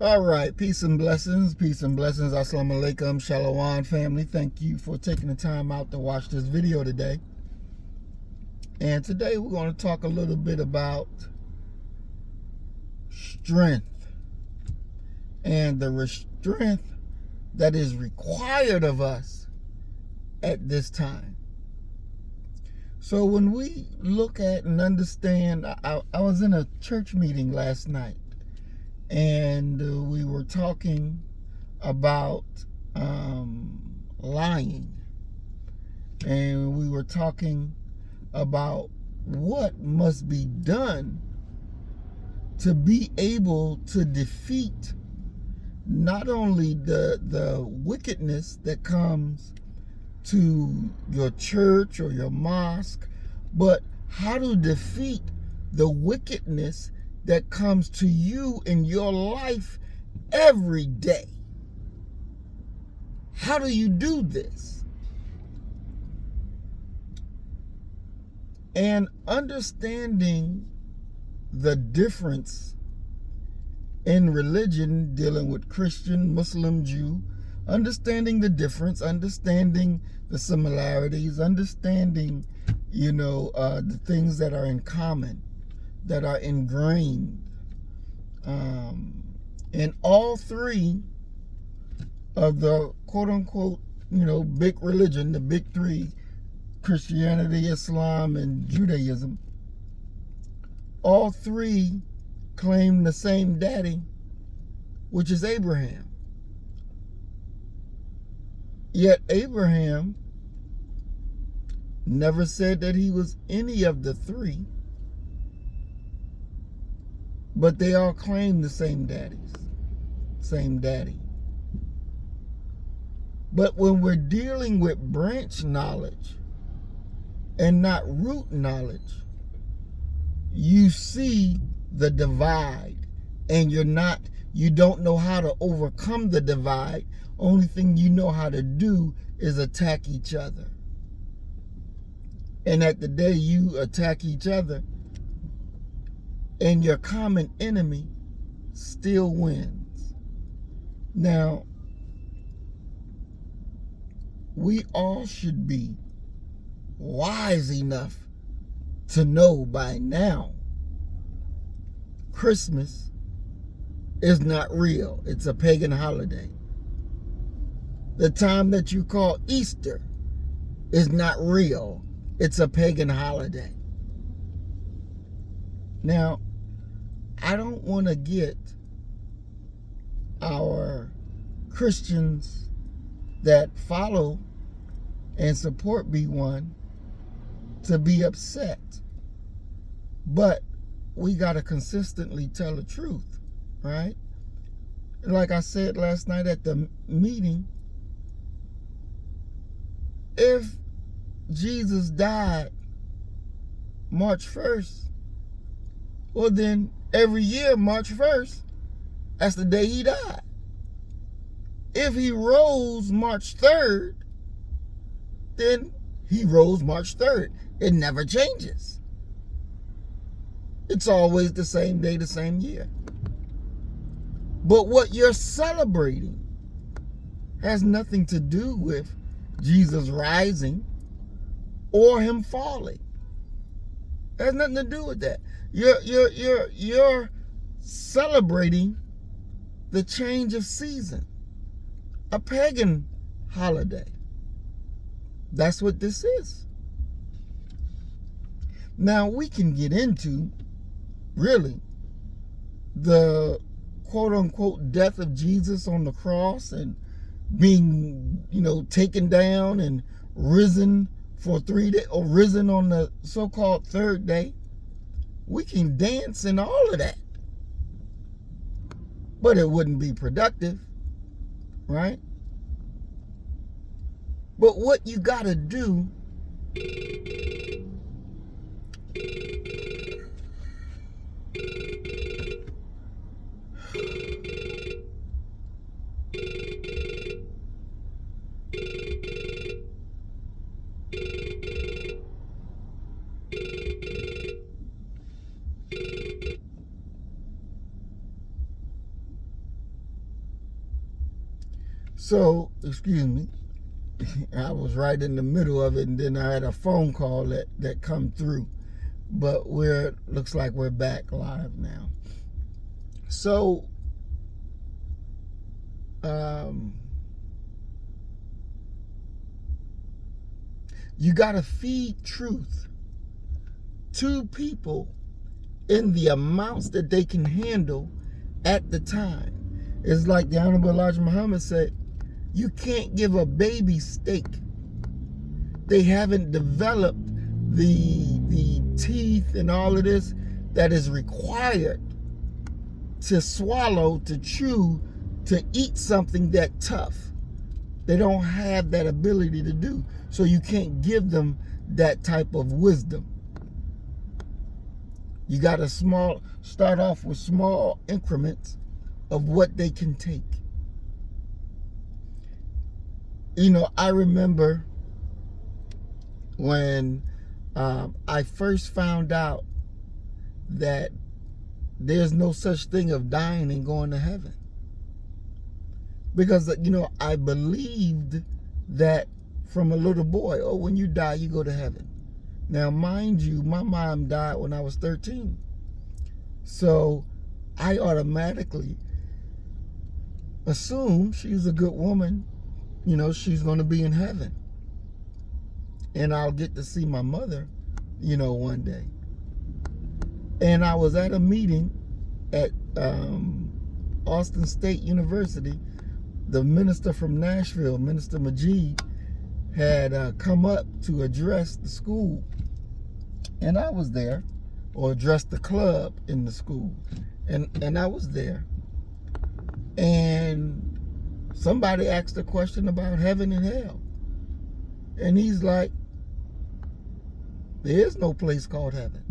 All right, peace and blessings, assalamu alaikum, shalom family. Thank you for taking the time out to watch this video today. And today we're going to talk a little bit about strength and the strength that is required of us at this time. So when we look at and understand, I was in a church meeting last night, and we were talking about lying, and we were talking about what must be done to be able to defeat not only the wickedness that comes to your church or your mosque, but how to defeat the wickedness that comes to you in your life every day. How do you do this? And understanding the difference in religion, dealing with Christian, Muslim, Jew, understanding the difference, understanding the similarities, understanding, the things that are in common, that are ingrained in all three of the quote-unquote, big religion, the big three, Christianity, Islam, and Judaism. All three claim the same daddy, which is Abraham. Yet Abraham never said that he was any of the three, but they all claim the same daddy. But when we're dealing with branch knowledge and not root knowledge, you see the divide, and you don't know how to overcome the divide. Only thing you know how to do is attack each other. And at the day you attack each other, and your common enemy still wins. Now, we all should be wise enough to know by now Christmas is not real. It's a pagan holiday. The time that you call Easter is not real. It's a pagan holiday. Now, I don't want to get our Christians that follow and support B1 to be upset, but we got to consistently tell the truth, right? Like I said last night at the meeting, if Jesus died March 1st, well then every year March 1st, that's the day he died. If he rose March 3rd, then he rose March 3rd. It never changes. It's always the same day, the same year. But what you're celebrating has nothing to do with Jesus rising or him falling. It has nothing to do with that. You're celebrating the change of season, a pagan holiday. That's what this is. Now we can get into really the quote-unquote death of Jesus on the cross and being, taken down and risen for 3 days, or risen on the so-called third day. We can dance and all of that, but it wouldn't be productive, right? But what you got to do So, excuse me, I was right in the middle of it, and then I had a phone call that come through. But looks like we're back live now. So, you got to feed truth to people in the amounts that they can handle at the time. It's like the Honorable Elijah Muhammad said, you can't give a baby steak. They haven't developed the teeth and all of this that is required to swallow, to chew, to eat something that tough. They don't have that ability to do. So you can't give them that type of wisdom. You got to start off with small increments of what they can take. You know, I remember when I first found out that there's no such thing of dying and going to heaven. Because, you know, I believed that from a little boy, oh, when you die, you go to heaven. Now, mind you, my mom died when I was 13. So I automatically assumed she's a good woman. You know, she's going to be in heaven. And I'll get to see my mother, you know, one day. And I was at a meeting at Austin State University. The minister from Nashville, Minister Majid, had come up to address the school. And I was there, or address the club in the school. And I was there. And somebody asked a question about heaven and hell. And he's like, there is no place called heaven.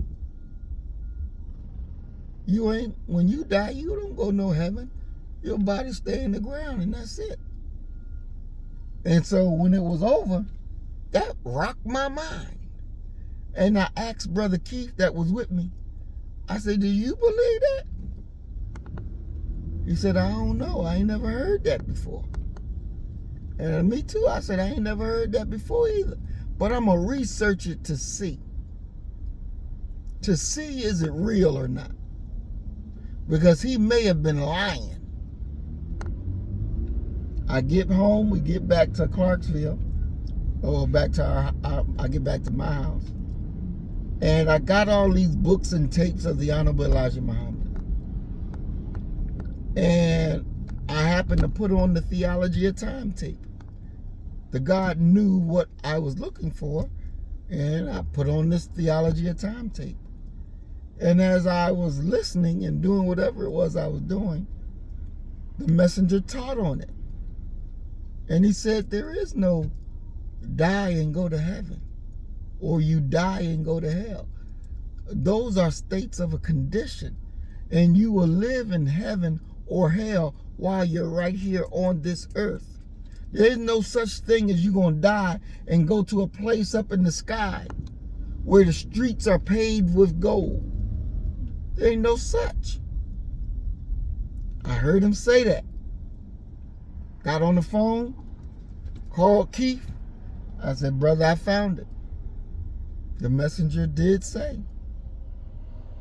When you die, you don't go no heaven. Your body stay in the ground, and that's it. And so when it was over, that rocked my mind. And I asked Brother Keith that was with me, I said, do you believe that? He said, I don't know. I ain't never heard that before. And me too. I said, I ain't never heard that before either. But I'm going to research it to see. To see, is it real or not? Because he may have been lying. I get home, we get back to Clarksville, or back to I get back to my house. And I got all these books and tapes of the Honorable Elijah Muhammad. And I happened to put on the Theology of Time tape. The God knew what I was looking for, and I put on this Theology of Time tape. And as I was listening and doing whatever it was I was doing, the messenger taught on it. And he said, there is no die and go to heaven, or you die and go to hell. Those are states of a condition. And you will live in heaven or hell while you're right here on this earth. There is no such thing as you're going to die and go to a place up in the sky where the streets are paved with gold. There ain't no such. I heard him say that. Got on the phone, called Keith. I said, brother, I found it. The messenger did say,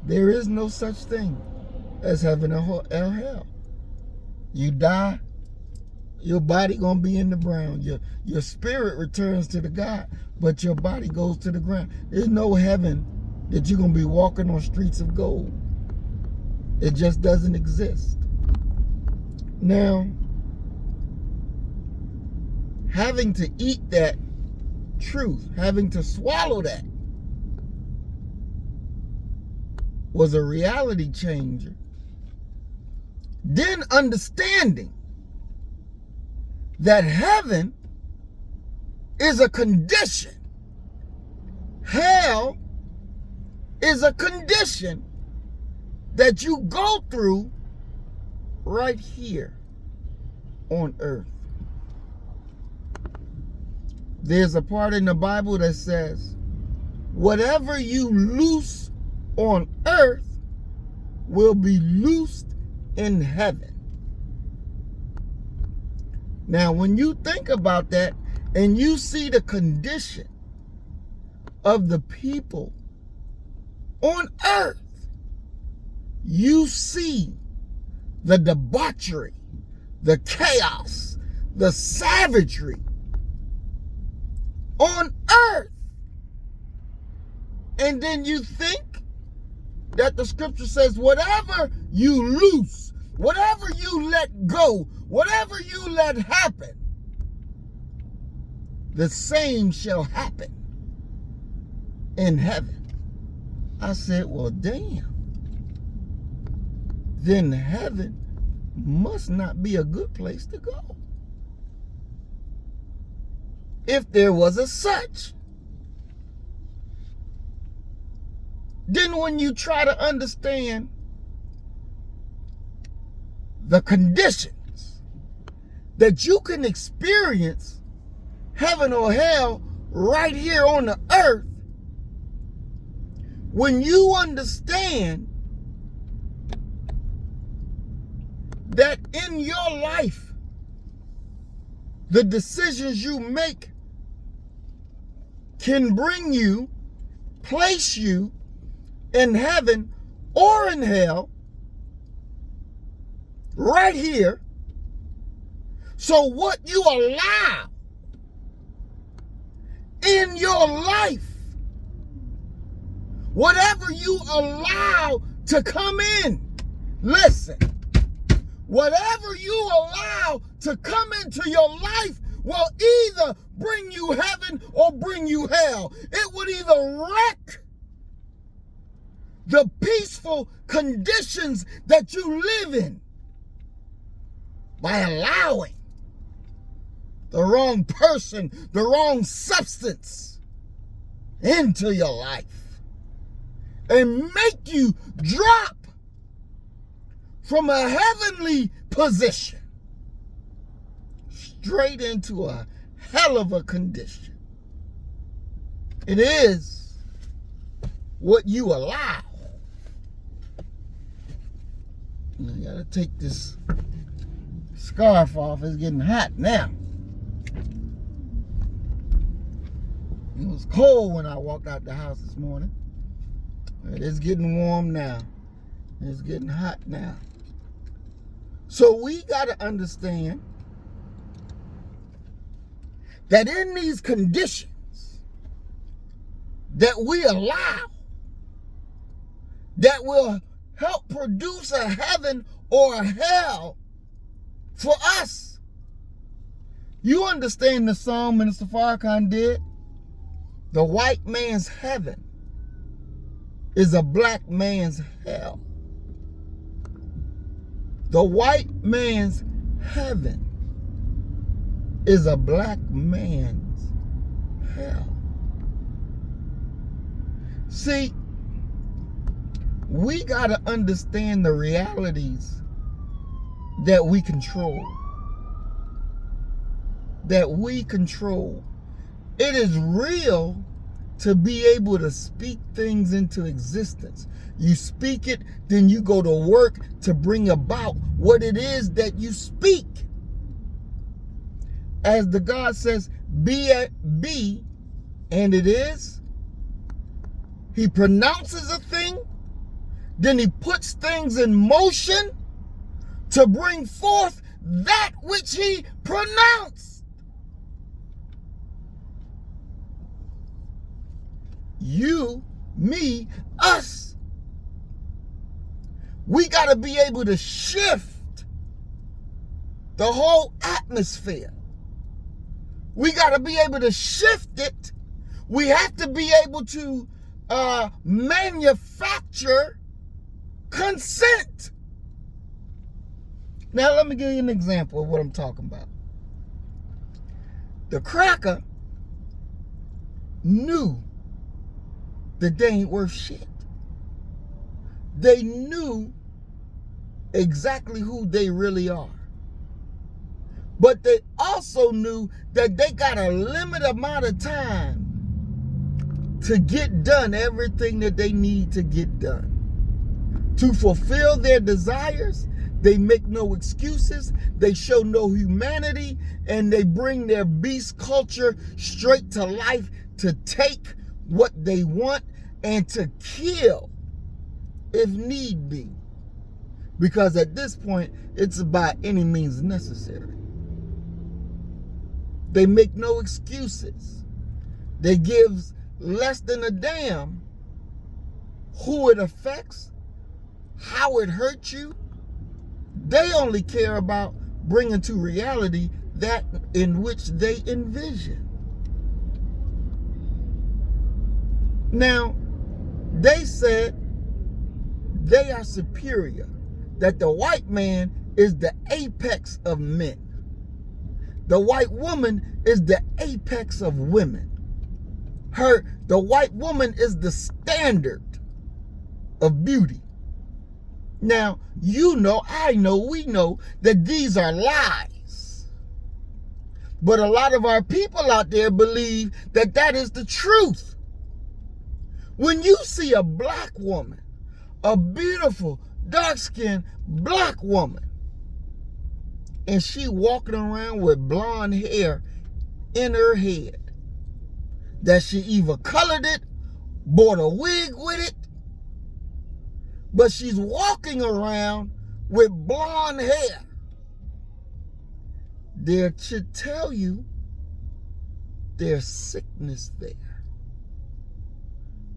there is no such thing as heaven or hell. You die, your body gonna be in the ground. Your spirit returns to the God, but your body goes to the ground. There's no heaven that you're gonna be walking on streets of gold. It just doesn't exist. Now, having to eat that truth, having to swallow that, was a reality changer. Then understanding that heaven is a condition. Hell is a condition that you go through right here on earth. There's a part in the Bible that says, whatever you loose on earth will be loosed in heaven. Now, when you think about that and you see the condition of the people on earth, you see the debauchery, the chaos, the savagery on earth. And then you think that the scripture says, whatever you loose, whatever you let go, whatever you let happen, the same shall happen in heaven. I said, well, damn. Then heaven must not be a good place to go. If there was a such. Then when you try to understand the conditions that you can experience heaven or hell right here on the earth, when you understand that in your life, the decisions you make can bring you, place you in heaven or in hell, right here. So what you allow in your life, whatever you allow to come in, listen, whatever you allow to come into your life will either bring you heaven or bring you hell. It would either wreck the peaceful conditions that you live in by allowing the wrong person, the wrong substance into your life and make you drop from a heavenly position straight into a hell of a condition. It is what you allow. I gotta take this scarf off. It's getting hot now. It was cold when I walked out the house this morning. It's getting warm now. It's getting hot now. So we gotta understand that in these conditions that we allow, that will help produce a heaven or a hell for us. You understand the song Minister Farrakhan did? The white man's heaven is a black man's hell. The white man's heaven is a black man's hell. See, we got to understand the realities that we control. That we control. It is real to be able to speak things into existence. You speak it, then you go to work to bring about what it is that you speak. As the God says, be, and it is. He pronounces a thing, then he puts things in motion to bring forth that which he pronounced. You, me, us. We got to be able to shift the whole atmosphere. We got to be able to shift it. We have to be able to manufacture consent. Now, let me give you an example of what I'm talking about. The cracker knew that they ain't worth shit. They knew exactly who they really are. But they also knew that they got a limited amount of time to get done everything that they need to get done. To fulfill their desires, They make no excuses. They show no humanity. And they bring their beast culture straight to life to take what they want and to kill if need be. Because at this point, it's by any means necessary. They make no excuses. They give less than a damn who it affects, how it hurts you. They only care about bringing to reality that in which they envision. Now, they said they are superior, that the white man is the apex of men. The white woman is the apex of women. The white woman is the standard of beauty. Now, you know, I know, we know that these are lies. But a lot of our people out there believe that that is the truth. When you see a black woman, a beautiful, dark-skinned black woman, and she walking around with blonde hair in her head, that she either colored it, bought a wig with it, but she's walking around with blonde hair, there should tell you there's sickness there.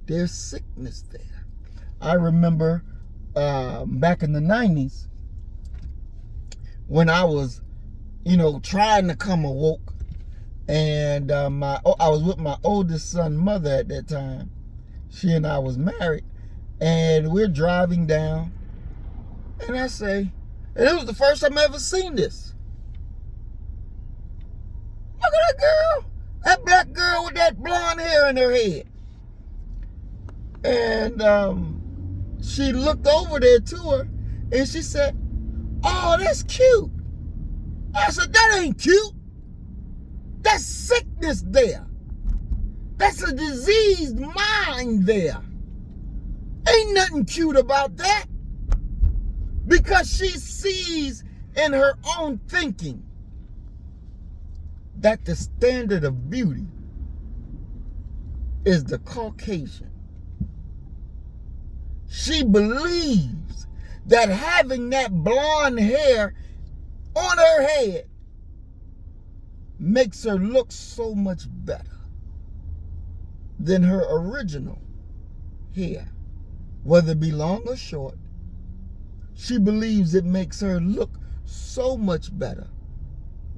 There's sickness there. I remember back in the 90s when I was, trying to come awoke, and I was with my oldest son's mother at that time. She and I was married, and we're driving down, and I say, and it was the first time I ever seen this. Look at that girl, that black girl with that blonde hair in her head. And she looked over there to her, and she said, "Oh, that's cute." I said, "That ain't cute. That's sickness there. That's a diseased mind there. Ain't nothing cute about that." Because she sees in her own thinking that the standard of beauty is the Caucasian. She believes that having that blonde hair on her head makes her look so much better than her original hair, whether it be long or short. She believes it makes her look so much better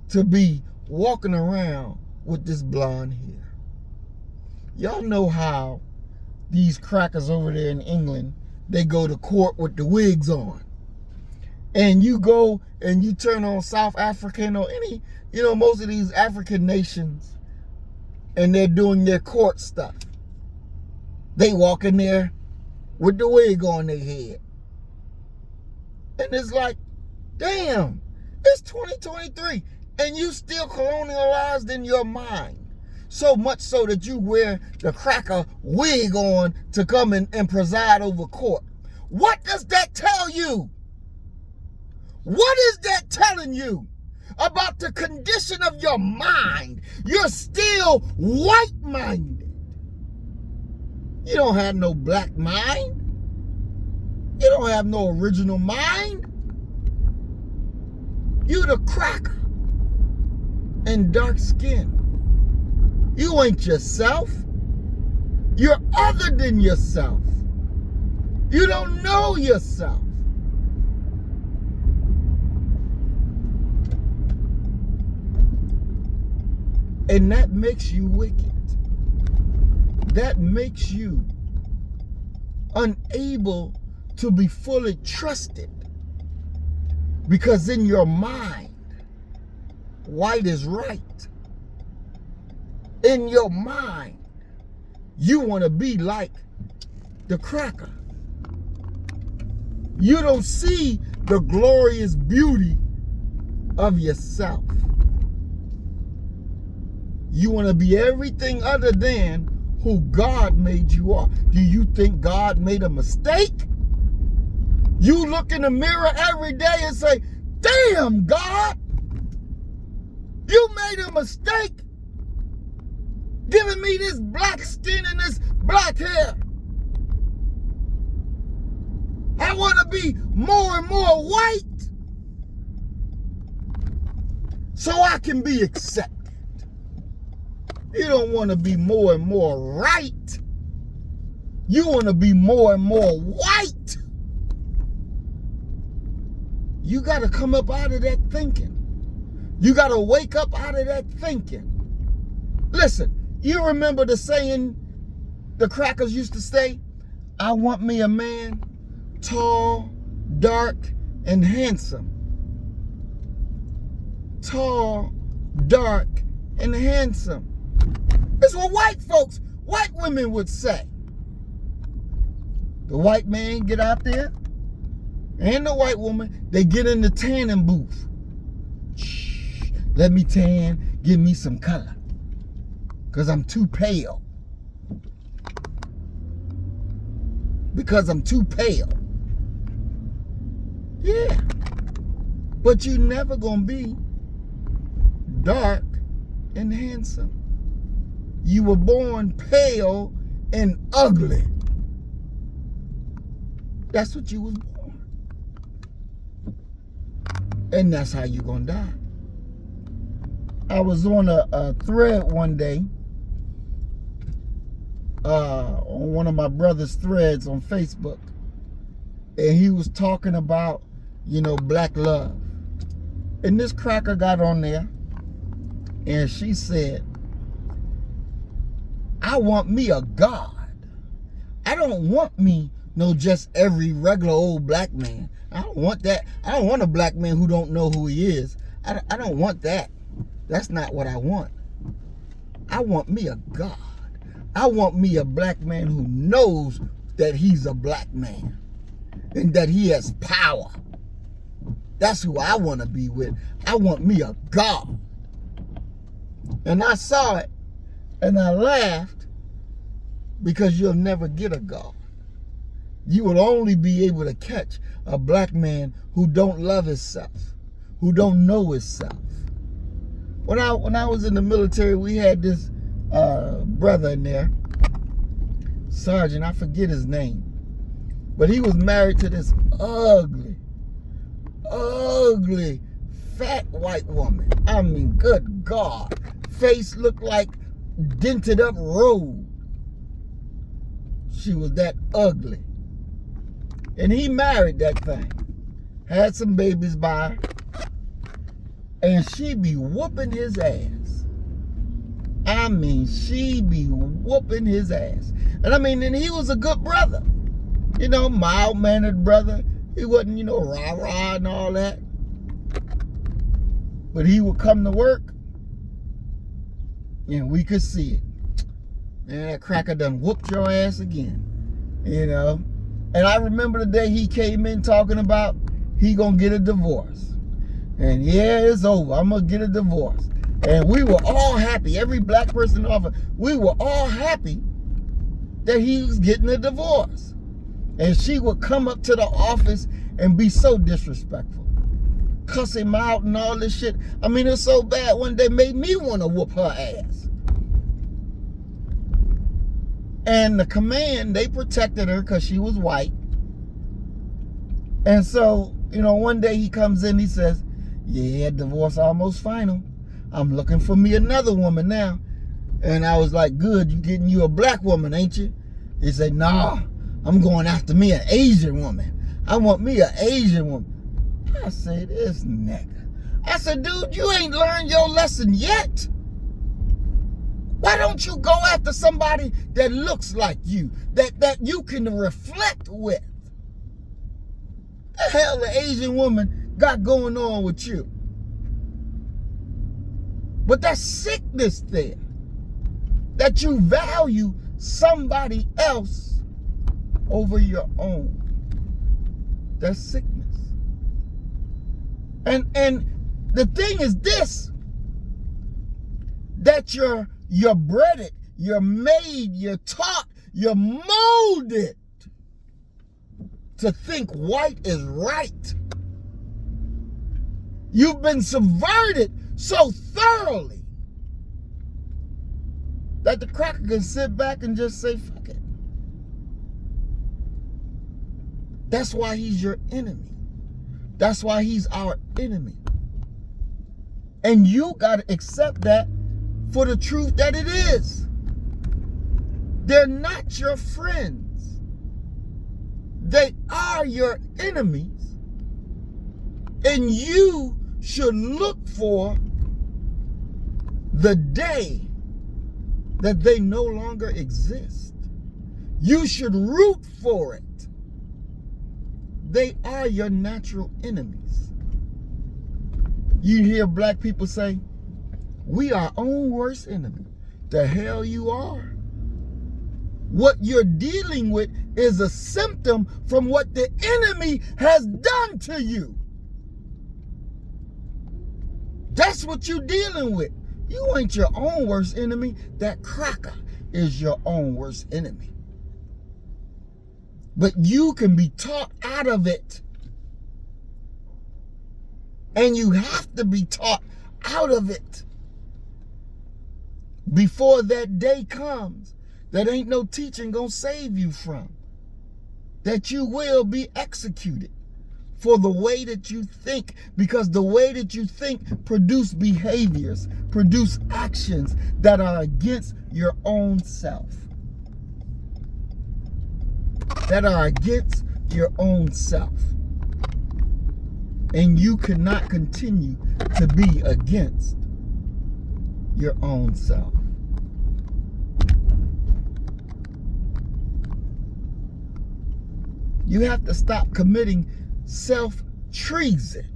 to be walking around with this blonde hair. Y'all know how these crackers over there in England, they go to court with the wigs on. And you go and you turn on South African or any, most of these African nations, and they're doing their court stuff. They walk in there with the wig on their head. And it's like, damn, it's 2023, and you still colonialized in your mind. So much so that you wear the cracker wig on to come and preside over court. What does that tell you? What is that telling you about the condition of your mind? You're still white-minded. You don't have no black mind. You don't have no original mind. You the cracker and dark skin. You ain't yourself. You're other than yourself. You don't know yourself. And that makes you wicked. That makes you unable to be fully trusted. Because in your mind, white is right. In your mind, you want to be like the cracker. You don't see the glorious beauty of yourself. You want to be everything other than who God made you are. Do you think God made a mistake? You look in the mirror every day and say, damn, God, you made a mistake giving me this black skin and this black hair. I want to be more and more white so I can be accepted. You don't want to be more and more right. You want to be more and more white. You got to come up out of that thinking. You got to wake up out of that thinking. Listen, you remember the saying the crackers used to say, I want me a man tall, dark, and handsome. Tall, dark, and handsome. That's what white women would say. The white man get out there, and the white woman, they get in the tanning booth. Shh, let me tan, give me some color, because I'm too pale. Because I'm too pale. Yeah. But you never gonna be dark and handsome. You were born pale and ugly. That's what you was born. And that's how you gonna die. I was on a thread one day, on one of my brother's threads on Facebook, and he was talking about, black love. And this cracker got on there, and she said, I want me a God. I don't want me just every regular old black man. I don't want that. I don't want a black man who don't know who he is. I don't want that. That's not what I want. I want me a God. I want me a black man who knows that he's a black man and that he has power. That's who I want to be with. I want me a God. And I saw it and I laughed, because you'll never get a God. You will only be able to catch a black man who don't love himself, who don't know himself. When I was in the military, we had this brother in there, Sergeant, I forget his name, but he was married to this ugly, fat white woman. I mean, good God. Face looked like dented up road. She was that ugly. And he married that thing. Had some babies by her. And she be whooping his ass. I mean, she be whooping his ass. And he was a good brother. Mild-mannered brother. He wasn't, rah-rah and all that. But he would come to work, and we could see it. Man, that cracker done whooped your ass again. And I remember the day he came in talking about he gonna get a divorce. And yeah, it's over. I'm gonna get a divorce. And we were all happy. Every black person in the office, we were all happy that he was getting a divorce. And she would come up to the office and be so disrespectful, cuss him out and all this shit. It's so bad one day made me want to whoop her ass. And the command, they protected her because she was white. And so, one day he comes in, he says, yeah, divorce almost final. I'm looking for me another woman now. And I was like, good, you getting you a black woman, ain't you? He said, nah, I'm going after me an Asian woman. I want me an Asian woman. I said, this nigga. I said, dude, you ain't learned your lesson yet. Why don't you go after somebody that looks like you, that you can reflect with? The hell the Asian woman got going on with you? But that sickness there, that you value somebody else over your own. That's sickness. And the thing is this, that you're breaded, you're made, you're taught, you're molded to think white is right. You've been subverted so thoroughly that the cracker can sit back and just say, fuck it. That's why he's your enemy. That's why he's our enemy. And you got to accept that for the truth that it is. They're not your friends. They are your enemies. And you should look for the day that they no longer exist. You should root for it. They are your natural enemies. You hear black people say, we are our own worst enemy. The hell you are. What you're dealing with is a symptom from what the enemy has done to you. That's what you're dealing with. You ain't your own worst enemy. That cracker is your own worst enemy. But you can be taught out of it. And you have to be taught out of it. Before that day comes, that ain't no teaching gonna save you from. That you will be executed for the way that you think, because the way that you think produce behaviors, produce actions that are against your own self. That are against your own self. And you cannot continue to be against your own self. You have to stop committing self-treason.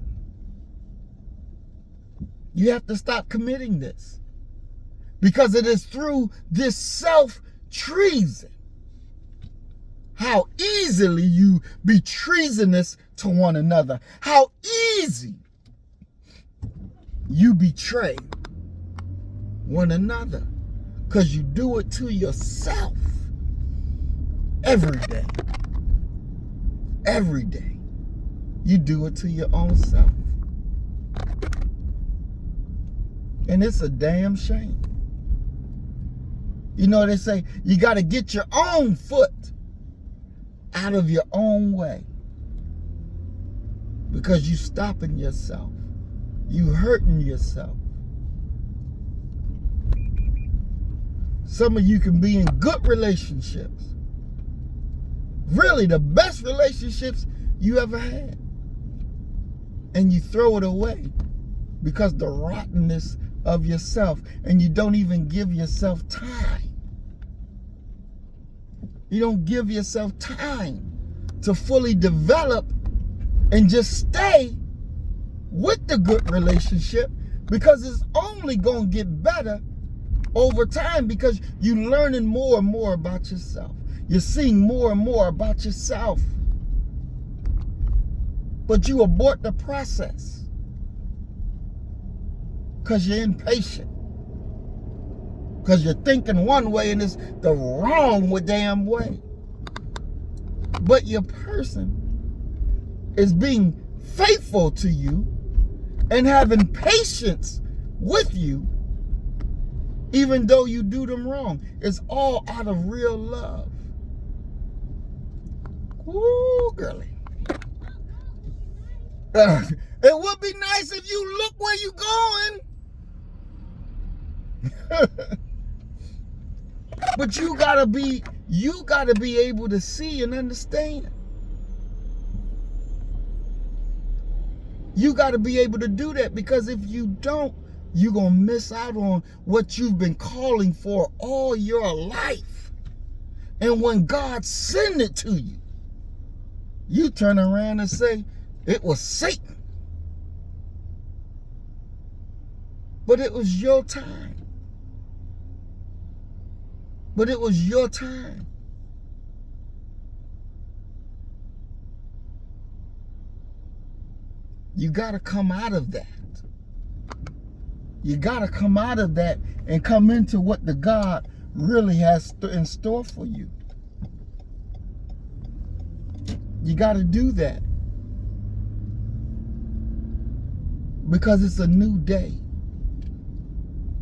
You have to stop committing this. Because it is through this self-treason how easily you be treasonous to one another. How easy you betray one another. Because you do it to yourself every day. Every day. You do it to your own self. And it's a damn shame. You know, they say you got to get your own foot out of your own way. Because you stopping yourself. You hurting yourself. Some of you can be in good relationships. Really, the best relationships you ever had. And you throw it away because the rottenness of yourself, and you don't even give yourself time. You don't give yourself time to fully develop and just stay with the good relationship, because it's only going to get better over time because you're learning more and more about yourself. You're seeing more and more about yourself. But you abort the process because you're impatient. Because you're thinking one way and it's the wrong damn way. But your person is being faithful to you and having patience with you, even though you do them wrong. It's all out of real love. Woo, girlie. It would be nice if you look where you going. But you gotta be able to see and understand. You gotta be able to do that, because if you don't, you're gonna miss out on what you've been calling for all your life. And when God sends it to you, you turn around and say, it was Satan. But it was your time. But it was your time. You got to come out of that. You got to come out of that and come into what the God really has in store for you. You got to do that. Because it's a new day.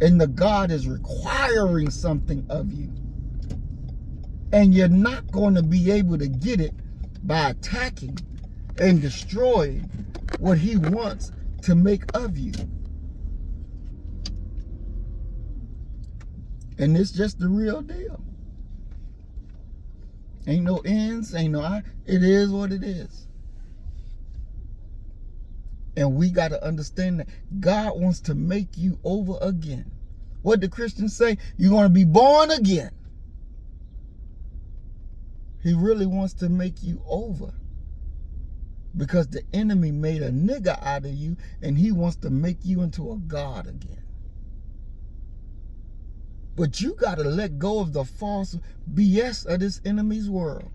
And the God is requiring something of you. And you're not going to be able to get it by attacking and destroying what he wants to make of you. And it's just the real deal. Ain't no ends, ain't no I. It is what it is. And we got to understand that God wants to make you over again. What do Christians say? You're going to be born again. He really wants to make you over. Because the enemy made a nigger out of you, and he wants to make you into a god again. But you got to let go of the false BS of this enemy's world.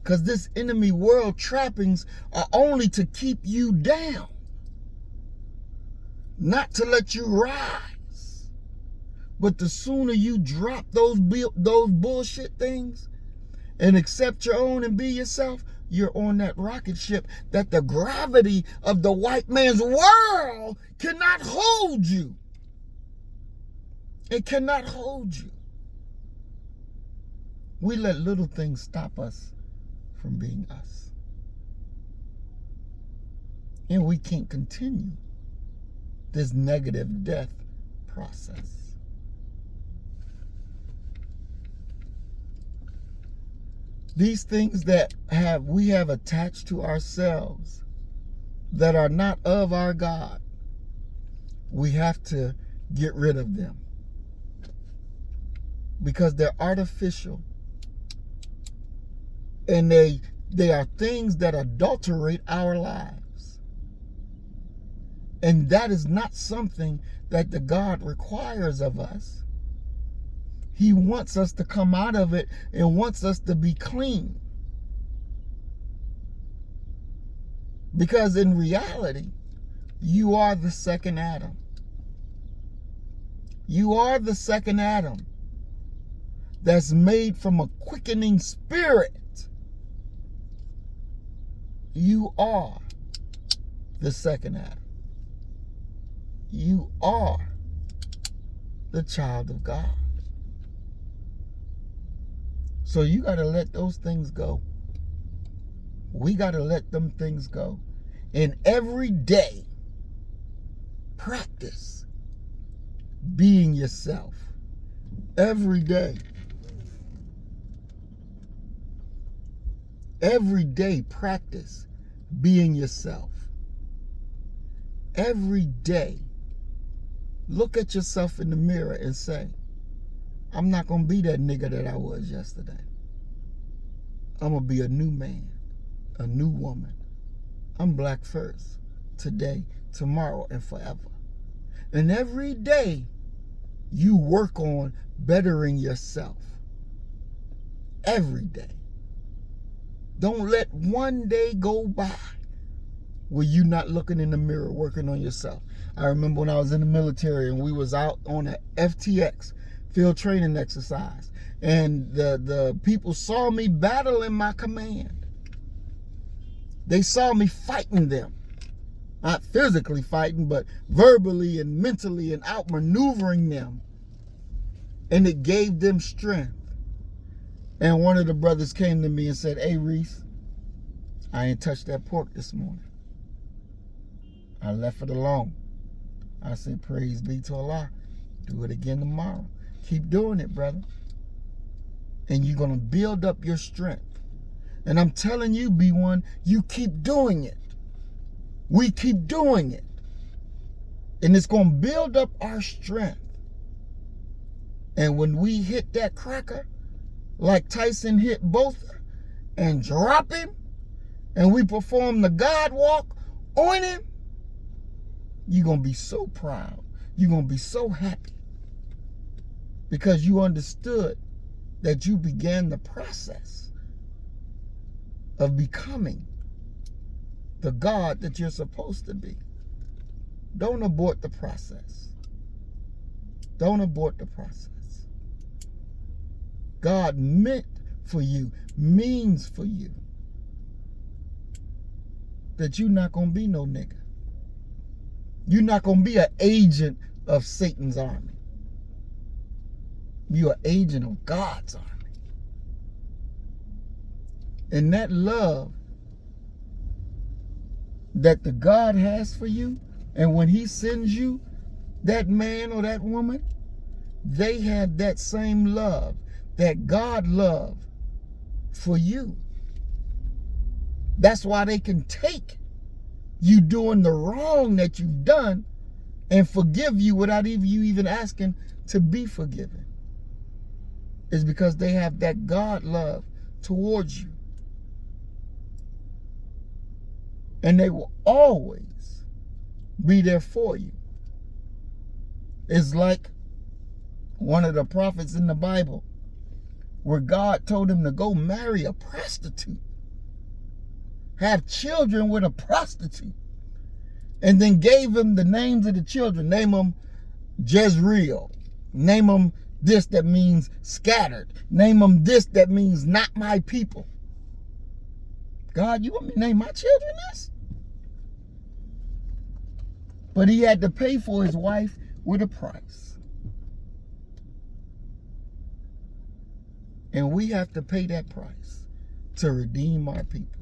Because this enemy world trappings are only to keep you down. Not to let you rise. But the sooner you drop those bullshit things and accept your own and be yourself, you're on that rocket ship that the gravity of the white man's world cannot hold you. It cannot hold you. We let little things stop us from being us. And we can't continue this negative death process. These things that we have attached to ourselves that are not of our God, we have to get rid of them. Because they're artificial. And they are things that adulterate our lives. And that is not something that the God requires of us. He wants us to come out of it and wants us to be clean. Because in reality, you are the second Adam. You are the second Adam that's made from a quickening spirit. You are the second Adam. You are the child of God. So you got to let those things go. We got to let them things go. And every day, practice being yourself. Every day. Every day, practice being yourself. Every day, look at yourself in the mirror and say, I'm not going to be that nigga that I was yesterday. I'm going to be a new man, a new woman. I'm black first, today, tomorrow, and forever. And every day, you work on bettering yourself. Every day. Don't let one day go by where you not looking in the mirror, working on yourself. I remember when I was in the military and we was out on a FTX, field training exercise, and the people saw me battling my command. They saw me fighting them. Not physically fighting, but verbally and mentally and outmaneuvering them. And it gave them strength. And one of the brothers came to me and said, hey, Reese, I ain't touched that pork this morning. I left it alone. I said, praise be to Allah. Do it again tomorrow. Keep doing it, brother. And you're going to build up your strength. And I'm telling you, B1, you keep doing it. We keep doing it. And it's going to build up our strength. And when we hit that cracker, like Tyson hit Botha, and drop him, and we perform the God walk on him, you're going to be so proud. You're going to be so happy. Because you understood that you began the process of becoming the God that you're supposed to be. Don't abort the process. Don't abort the process. God meant for you, means for you that you're not going to be no nigga. You're not going to be an agent of Satan's army. You're an agent of God's army. And that love that the God has for you, and when he sends you that man or that woman, they have that same love that God loved for you. That's why they can take you doing the wrong that you've done and forgive you without you even asking to be forgiven. It's because they have that God love towards you. And they will always be there for you. It's like one of the prophets in the Bible where God told him to go marry a prostitute, have children with a prostitute, and then gave him the names of the children. Name them Jezreel. Name them this that means scattered. Name them this that means not my people. God, you want me to name my children this? But he had to pay for his wife with a price. And we have to pay that price to redeem our people.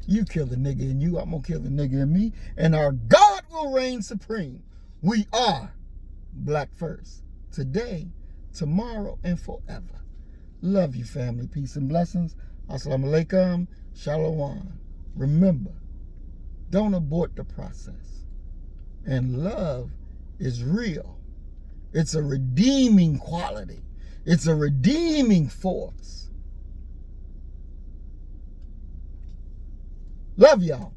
You kill the nigga in you, I'm going to kill the nigga in me, and our God will reign supreme. We are Black First. Today, tomorrow, and forever. Love you, family. Peace and blessings. Assalamu alaikum. Shalom. Remember, don't abort the process. And love is real. It's a redeeming quality. It's a redeeming force. Love y'all.